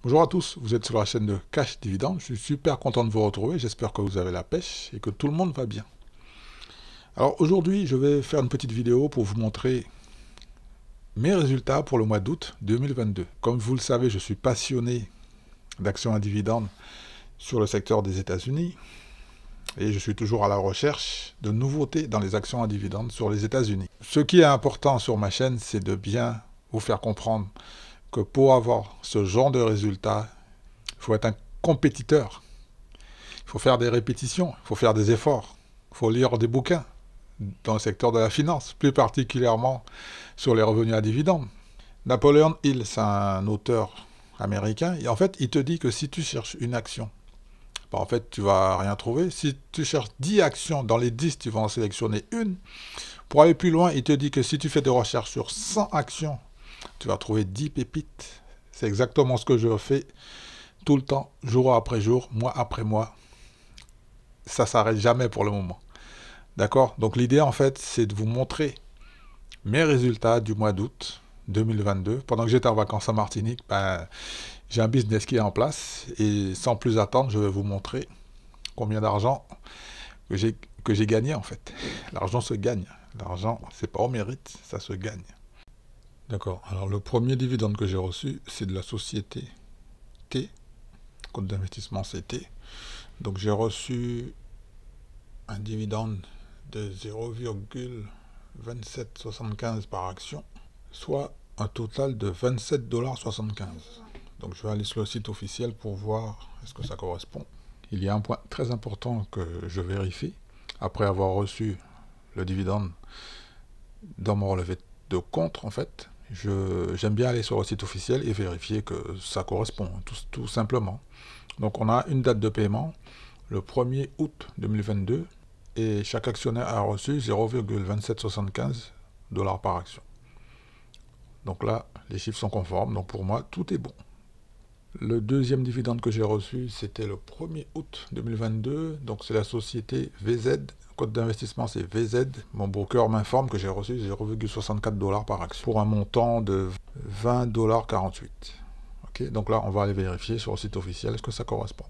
Bonjour à tous, vous êtes sur la chaîne de Cash Dividende. Je suis super content de vous retrouver. J'espère que vous avez la pêche et que tout le monde va bien. Alors aujourd'hui, je vais faire une petite vidéo pour vous montrer mes résultats pour le mois d'août 2022. Comme vous le savez, je suis passionné d'actions à dividendes sur le secteur des États-Unis et je suis toujours à la recherche de nouveautés dans les actions à dividendes sur les États-Unis. Ce qui est important sur ma chaîne, c'est de bien vous faire comprendre que pour avoir ce genre de résultats, il faut être un compétiteur. Il faut faire des répétitions, il faut faire des efforts, il faut lire des bouquins dans le secteur de la finance, plus particulièrement sur les revenus à dividendes. Napoleon Hill, c'est un auteur américain, et en fait, il te dit que si tu cherches une action, en fait, tu vas rien trouver. Si tu cherches 10 actions, dans les 10, tu vas en sélectionner une. Pour aller plus loin, il te dit que si tu fais des recherches sur 100 actions, tu vas trouver 10 pépites. C'est exactement ce que je fais tout le temps, jour après jour, mois après mois. Ça s'arrête jamais pour le moment. D'accord? Donc l'idée en fait, c'est de vous montrer mes résultats du mois d'août 2022. Pendant que j'étais en vacances à Martinique, j'ai un business qui est en place et sans plus attendre, je vais vous montrer combien d'argent que j'ai gagné en fait. L'argent se gagne. L'argent, c'est pas au mérite, ça se gagne. D'accord. Alors le premier dividende que j'ai reçu, c'est de la société T, compte d'investissement CT. Donc j'ai reçu un dividende de 0,2775 par action, soit un total de 27,75 $. Donc je vais aller sur le site officiel pour voir est-ce que ça correspond. Il y a un point très important que je vérifie après avoir reçu le dividende dans mon relevé de compte en fait. J'aime bien aller sur le site officiel et vérifier que ça correspond, tout simplement. Donc on a une date de paiement, le 1er août 2022, et chaque actionnaire a reçu 0,2775 $ par action. Donc là, les chiffres sont conformes, donc pour moi, tout est bon. Le deuxième dividende que j'ai reçu, c'était le 1er août 2022, donc c'est la société VZ, code d'investissement c'est VZ. Mon broker m'informe que j'ai reçu 0,64 $ par action, pour un montant de 20,48 $. Okay, donc là, on va aller vérifier sur le site officiel, est-ce que ça correspond.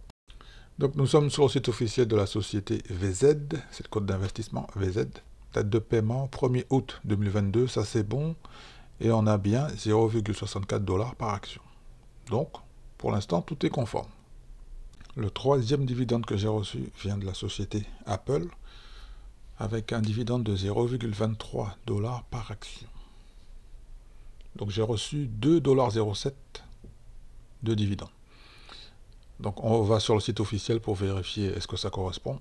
Donc nous sommes sur le site officiel de la société VZ, c'est le code d'investissement VZ. Date de paiement 1er août 2022, ça c'est bon. Et on a bien 0,64 $ par action. Donc, pour l'instant, tout est conforme. Le troisième dividende que j'ai reçu vient de la société Apple, avec un dividende de 0,23 $ par action. Donc j'ai reçu 2,07 $ de dividende. Donc on va sur le site officiel pour vérifier est-ce que ça correspond.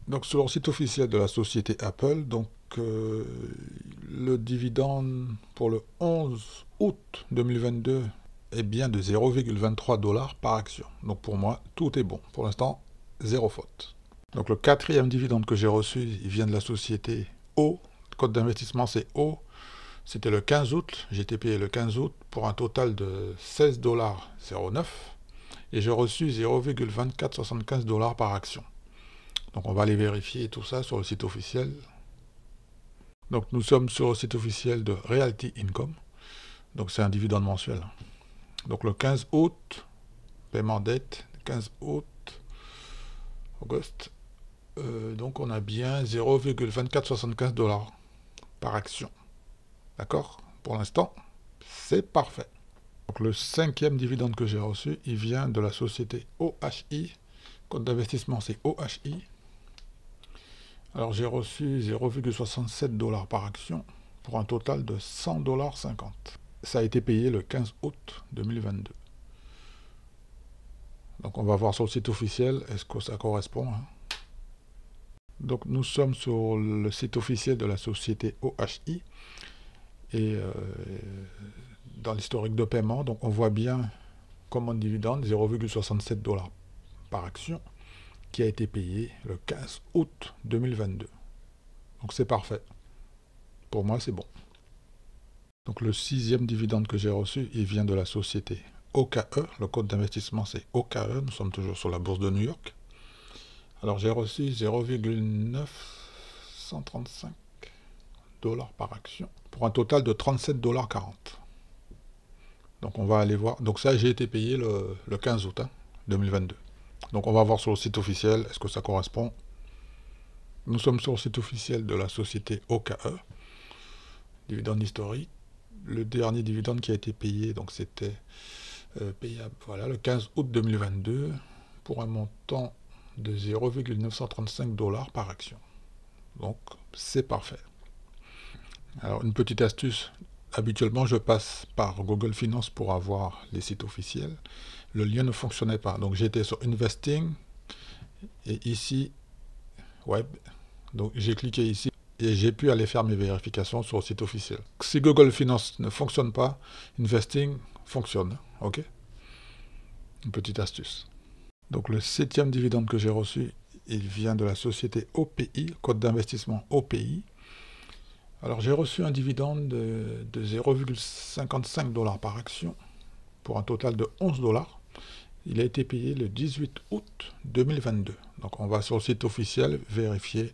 Donc sur le site officiel de la société Apple, donc le dividende pour le 11 août 2022 est bien de 0,23 $ par action. Donc pour moi, tout est bon. Pour l'instant, zéro faute. Donc le quatrième dividende que j'ai reçu, il vient de la société O. Le code d'investissement c'est O. C'était le 15 août. J'ai été payé le 15 août pour un total de 16,09 $. Et j'ai reçu 0,2475 $ par action. Donc on va aller vérifier tout ça sur le site officiel. Donc nous sommes sur le site officiel de Realty Income. Donc c'est un dividende mensuel. Donc le 15 août, paiement dette, 15 août, auguste. Donc on a bien 0,2475 $ par action. D'accord? Pour l'instant, c'est parfait. Donc le cinquième dividende que j'ai reçu, il vient de la société OHI. Compte d'investissement c'est OHI. Alors j'ai reçu 0,67 $ par action pour un total de 100,50 $. Ça a été payé le 15 août 2022. Donc on va voir sur le site officiel, est-ce que ça correspond, hein? Donc nous sommes sur le site officiel de la société OHI. Et dans l'historique de paiement, donc on voit bien comme un dividende 0,67 $ par action qui a été payé le 15 août 2022. Donc c'est parfait. Pour moi, c'est bon. Donc le sixième dividende que j'ai reçu, il vient de la société OKE. Le code d'investissement, c'est OKE. Nous sommes toujours sur la bourse de New York. Alors j'ai reçu 0,935 $ par action pour un total de 37,40 $. Donc on va aller voir. Donc ça, j'ai été payé le 15 août 2022. Donc on va voir sur le site officiel, est-ce que ça correspond. Nous sommes sur le site officiel de la société OKE. Dividende historique. Le dernier dividende qui a été payé, donc c'était payable, voilà, le 15 août 2022, pour un montant de 0,935 $ par action. Donc c'est parfait. Alors une petite astuce, habituellement je passe par Google Finance pour avoir les sites officiels. Le lien ne fonctionnait pas, donc j'étais sur Investing et ici Web. Donc j'ai cliqué ici et j'ai pu aller faire mes vérifications sur le site officiel. Si Google Finance ne fonctionne pas, Investing fonctionne. Ok? Une petite astuce. Donc le 7e dividende que j'ai reçu, il vient de la société OPI, code d'investissement OPI. Alors j'ai reçu un dividende de 0,55 $ par action pour un total de 11 $. Il a été payé le 18 août 2022. Donc on va sur le site officiel vérifier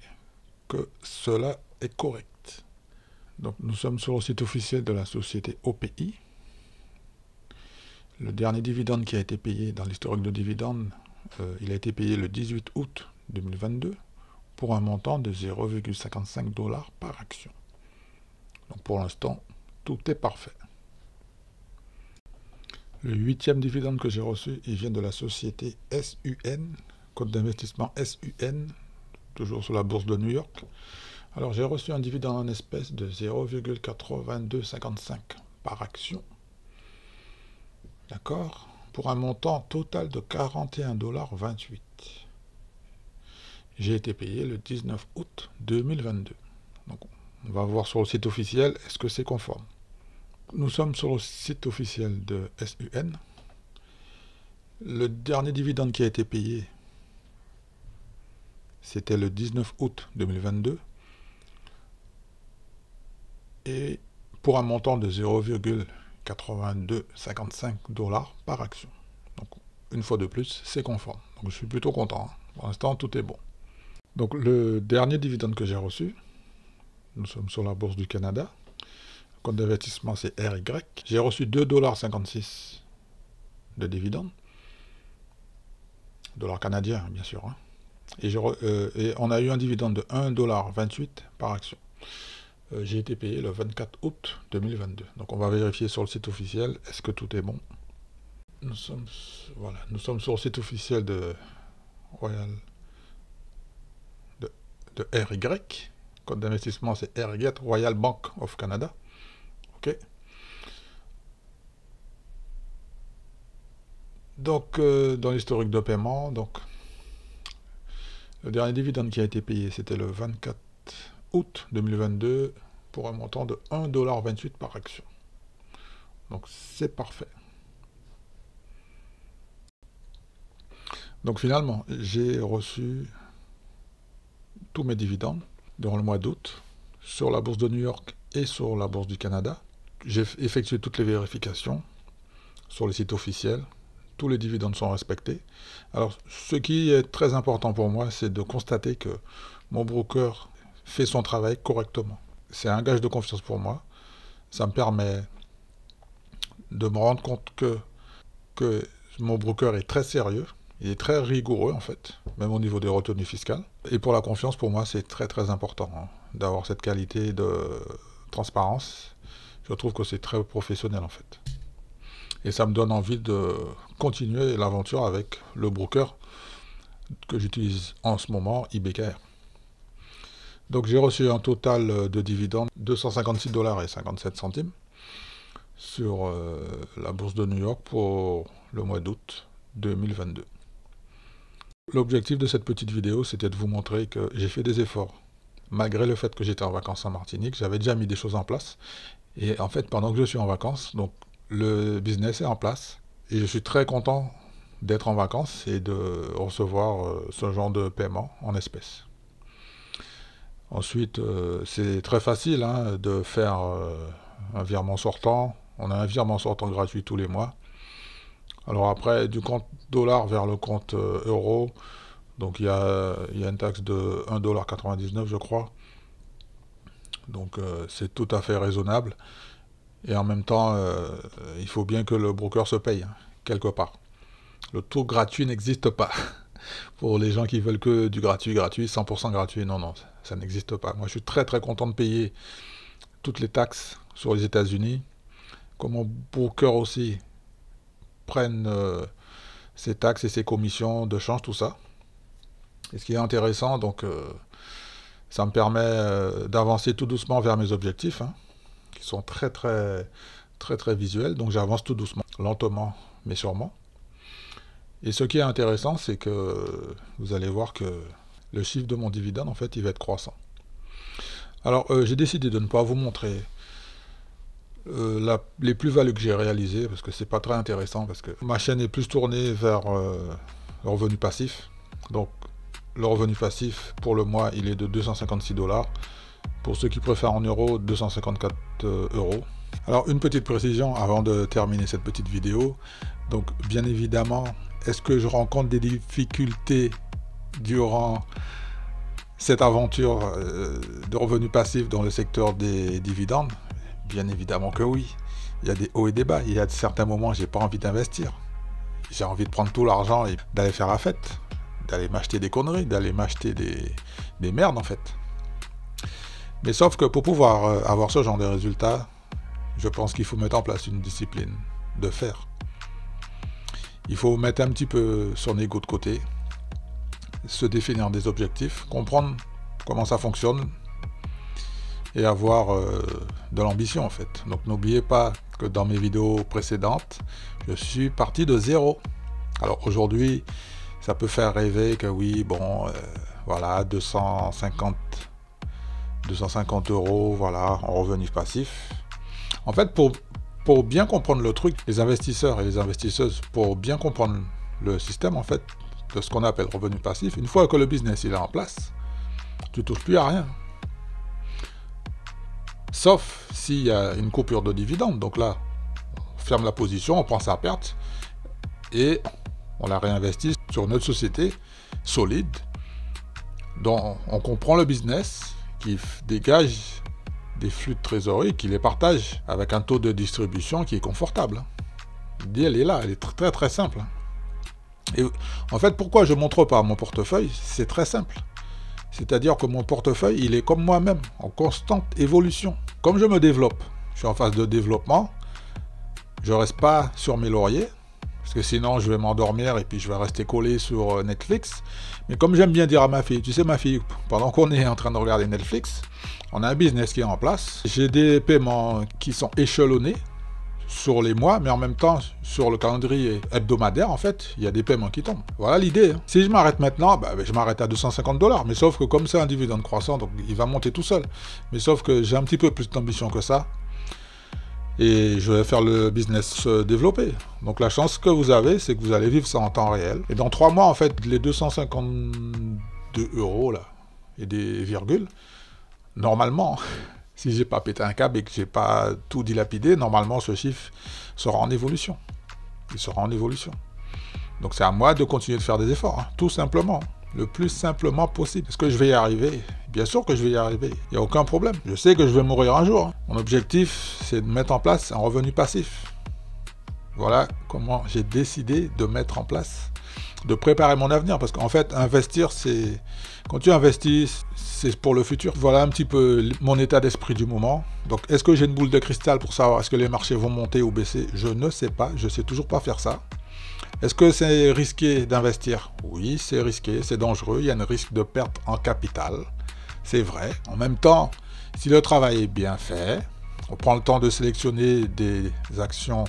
que cela est correct. Donc nous sommes sur le site officiel de la société OPI. Le dernier dividende qui a été payé dans l'historique de dividendes, il a été payé le 18 août 2022 pour un montant de 0,55 $ par action. Donc pour l'instant, tout est parfait. Le 8e dividende que j'ai reçu, il vient de la société SUN, code d'investissement SUN, toujours sur la bourse de New York. Alors j'ai reçu un dividende en espèces de 0,8255 par action. D'accord? Pour un montant total de 41,28 $. J'ai été payé le 19 août 2022. Donc on va voir sur le site officiel, est-ce que c'est conforme? Nous sommes sur le site officiel de SUN. Le dernier dividende qui a été payé, c'était le 19 août 2022. Et pour un montant de 0,8255 $ par action. Donc une fois de plus, c'est conforme. Donc je suis plutôt content. Pour l'instant, tout est bon. Donc le dernier dividende que j'ai reçu, nous sommes sur la bourse du Canada. Le compte d'investissement, c'est RY. J'ai reçu 2,56 $ de dividendes. Dollars canadiens, bien sûr. Hein. Et on a eu un dividende de 1,28 $ par action. J'ai été payé le 24 août 2022. Donc on va vérifier sur le site officiel, est-ce que tout est bon. Nous sommes sur le site officiel de Royal de RY. Code d'investissement, c'est RY, Royal Bank of Canada. OK. Donc, dans l'historique de paiement, donc, le dernier dividende qui a été payé, c'était le 24 août 2022 pour un montant de 1,28 $ par action. Donc, c'est parfait. Donc, finalement, j'ai reçu tous mes dividendes durant le mois d'août sur la bourse de New York et sur la bourse du Canada. J'ai effectué toutes les vérifications sur les sites officiels. Tous les dividendes sont respectés. Alors, ce qui est très important pour moi, c'est de constater que mon broker fait son travail correctement. C'est un gage de confiance pour moi. Ça me permet de me rendre compte que mon broker est très sérieux. Il est très rigoureux, en fait, même au niveau des retenues fiscales. Et pour la confiance, pour moi, c'est très très important d'avoir cette qualité de transparence. Je trouve que c'est très professionnel, en fait. Et ça me donne envie de continuer l'aventure avec le broker que j'utilise en ce moment, IBKR. Donc j'ai reçu un total de dividendes 256,57 $ sur la bourse de New York pour le mois d'août 2022. L'objectif de cette petite vidéo, c'était de vous montrer que j'ai fait des efforts. Malgré le fait que j'étais en vacances en Martinique, j'avais déjà mis des choses en place. Et en fait, pendant que je suis en vacances, donc le business est en place. Et je suis très content d'être en vacances et de recevoir ce genre de paiement en espèces. Ensuite, c'est très facile de faire un virement sortant. On a un virement sortant gratuit tous les mois. Alors après, du compte dollar vers le compte euro, donc il y a une taxe de 1,99 $, je crois. Donc c'est tout à fait raisonnable. Et en même temps, il faut bien que le broker se paye, hein, quelque part. Le tout gratuit n'existe pas. Pour les gens qui veulent que du gratuit, 100% gratuit, non, non, ça n'existe pas. Moi, je suis très très content de payer toutes les taxes sur les États-Unis. Que mon broker aussi prenne ses taxes et ses commissions de change, tout ça. Et ce qui est intéressant, donc, ça me permet d'avancer tout doucement vers mes objectifs, hein, qui sont très très très très visuels. Donc j'avance tout doucement, lentement, mais sûrement. Et ce qui est intéressant, c'est que vous allez voir que le chiffre de mon dividende, en fait, il va être croissant. Alors, j'ai décidé de ne pas vous montrer les plus-values que j'ai réalisées, parce que c'est pas très intéressant, parce que ma chaîne est plus tournée vers le revenu passif. Donc, le revenu passif, pour le mois, il est de 256 $. Pour ceux qui préfèrent en euros, 254 €. Alors, une petite précision avant de terminer cette petite vidéo. Donc, bien évidemment, est-ce que je rencontre des difficultés durant cette aventure de revenus passifs dans le secteur des dividendes? Bien évidemment que oui. Il y a des hauts et des bas. Il y a certains moments, j'ai pas envie d'investir. J'ai envie de prendre tout l'argent et d'aller faire la fête, d'aller m'acheter des conneries, d'aller m'acheter des merdes en fait. Mais sauf que pour pouvoir avoir ce genre de résultats, je pense qu'il faut mettre en place une discipline de faire. Il faut mettre un petit peu son ego de côté, se définir des objectifs, comprendre comment ça fonctionne et avoir de l'ambition en fait. Donc n'oubliez pas que dans mes vidéos précédentes, je suis parti de zéro. Alors aujourd'hui, ça peut faire rêver que oui, bon, voilà, 250 €, voilà, en revenu passif. En fait, pour bien comprendre le truc, les investisseurs et les investisseuses, pour bien comprendre le système, en fait, de ce qu'on appelle revenu passif, une fois que le business il est en place, tu ne touches plus à rien. Sauf s'il y a une coupure de dividende. Donc là, on ferme la position, on prend sa perte et on la réinvestit sur notre société solide, dont on comprend le business, qui dégage des flux de trésorerie, qui les partage avec un taux de distribution qui est confortable. L'idée, elle est là, elle est très très simple. Et en fait, pourquoi je ne montre pas mon portefeuille? C'est très simple. C'est-à-dire que mon portefeuille, il est comme moi-même, en constante évolution. Comme je me développe, je suis en phase de développement, je ne reste pas sur mes lauriers, parce que sinon je vais m'endormir et puis je vais rester collé sur Netflix. Mais comme j'aime bien dire à ma fille, tu sais ma fille, pendant qu'on est en train de regarder Netflix, on a un business qui est en place. J'ai des paiements qui sont échelonnés sur les mois, mais en même temps, sur le calendrier hebdomadaire, en fait, il y a des paiements qui tombent. Voilà l'idée. Hein. Si je m'arrête maintenant, bah, je m'arrête à 250 $. Mais sauf que comme c'est un dividende croissant, donc il va monter tout seul. Mais sauf que j'ai un petit peu plus d'ambition que ça. Et je vais faire le business se développer. Donc la chance que vous avez, c'est que vous allez vivre ça en temps réel. Et dans 3 mois, en fait, les 252 € là, et des virgules, normalement, si j'ai pas pété un câble et que j'ai pas tout dilapidé, normalement ce chiffre sera en évolution. Il sera en évolution. Donc c'est à moi de continuer de faire des efforts, hein, tout simplement. Le plus simplement possible. Est-ce que je vais y arriver? Bien sûr que je vais y arriver. Il n'y a aucun problème. Je sais que je vais mourir un jour. Hein. Mon objectif, c'est de mettre en place un revenu passif. Voilà comment j'ai décidé de mettre en place, de préparer mon avenir. Parce qu'en fait, investir, c'est... Quand tu investis, c'est pour le futur. Voilà un petit peu mon état d'esprit du moment. Donc, est-ce que j'ai une boule de cristal pour savoir est-ce que les marchés vont monter ou baisser? Je ne sais pas. Je ne sais toujours pas faire ça. Est-ce que c'est risqué d'investir? Oui, c'est risqué, c'est dangereux. Il y a un risque de perte en capital. C'est vrai. En même temps, si le travail est bien fait, on prend le temps de sélectionner des actions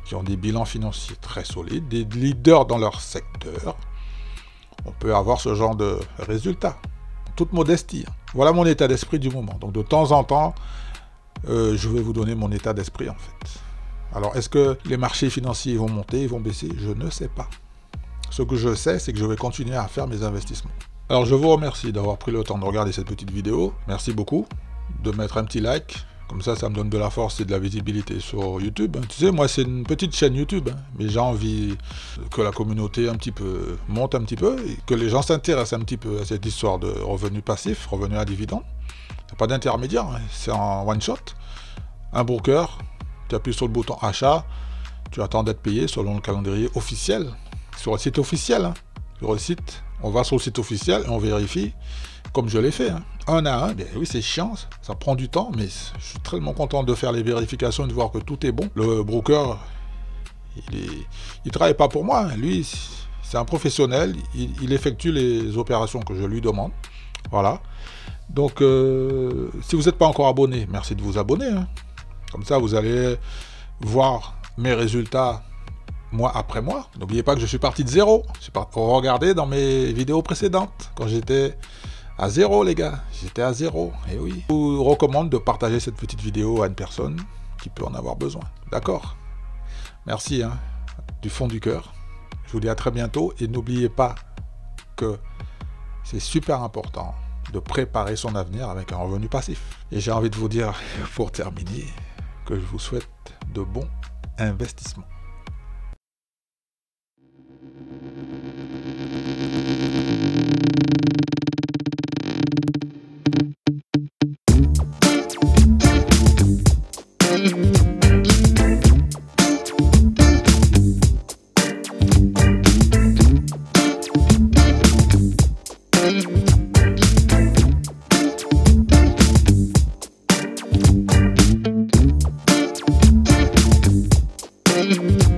qui ont des bilans financiers très solides, des leaders dans leur secteur, on peut avoir ce genre de résultats. En toute modestie. Voilà mon état d'esprit du moment. Donc de temps en temps, je vais vous donner mon état d'esprit en fait. Alors, est-ce que les marchés financiers vont monter, ils vont baisser? Je ne sais pas. Ce que je sais, c'est que je vais continuer à faire mes investissements. Alors, je vous remercie d'avoir pris le temps de regarder cette petite vidéo. Merci beaucoup de mettre un petit like. Comme ça, ça me donne de la force et de la visibilité sur YouTube. Tu sais, moi, c'est une petite chaîne YouTube. Mais j'ai envie que la communauté un petit peu monte un petit peu et que les gens s'intéressent un petit peu à cette histoire de revenus passifs, revenus à dividendes. Il n'y a pas d'intermédiaire, hein. C'est en one shot. Un broker, tu appuies sur le bouton achat, tu attends d'être payé selon le calendrier officiel, sur le site officiel. Hein. Sur le site, on va sur le site officiel et on vérifie, comme je l'ai fait, hein. Un à un. Bien oui, c'est chiant, ça prend du temps, mais je suis tellement content de faire les vérifications et de voir que tout est bon. Le broker, il travaille pas pour moi, lui, c'est un professionnel, il effectue les opérations que je lui demande. Voilà. Donc, si vous n'êtes pas encore abonné, merci de vous abonner. Hein. Comme ça, vous allez voir mes résultats mois après mois. N'oubliez pas que je suis parti de zéro. Regardez dans mes vidéos précédentes, quand j'étais à zéro, les gars. J'étais à zéro. Et oui. Je vous recommande de partager cette petite vidéo à une personne qui peut en avoir besoin. D'accord? Merci, hein, du fond du cœur. Je vous dis à très bientôt. Et n'oubliez pas que c'est super important de préparer son avenir avec un revenu passif. Et j'ai envie de vous dire, pour terminer, que je vous souhaite de bons investissements. Mm-hmm.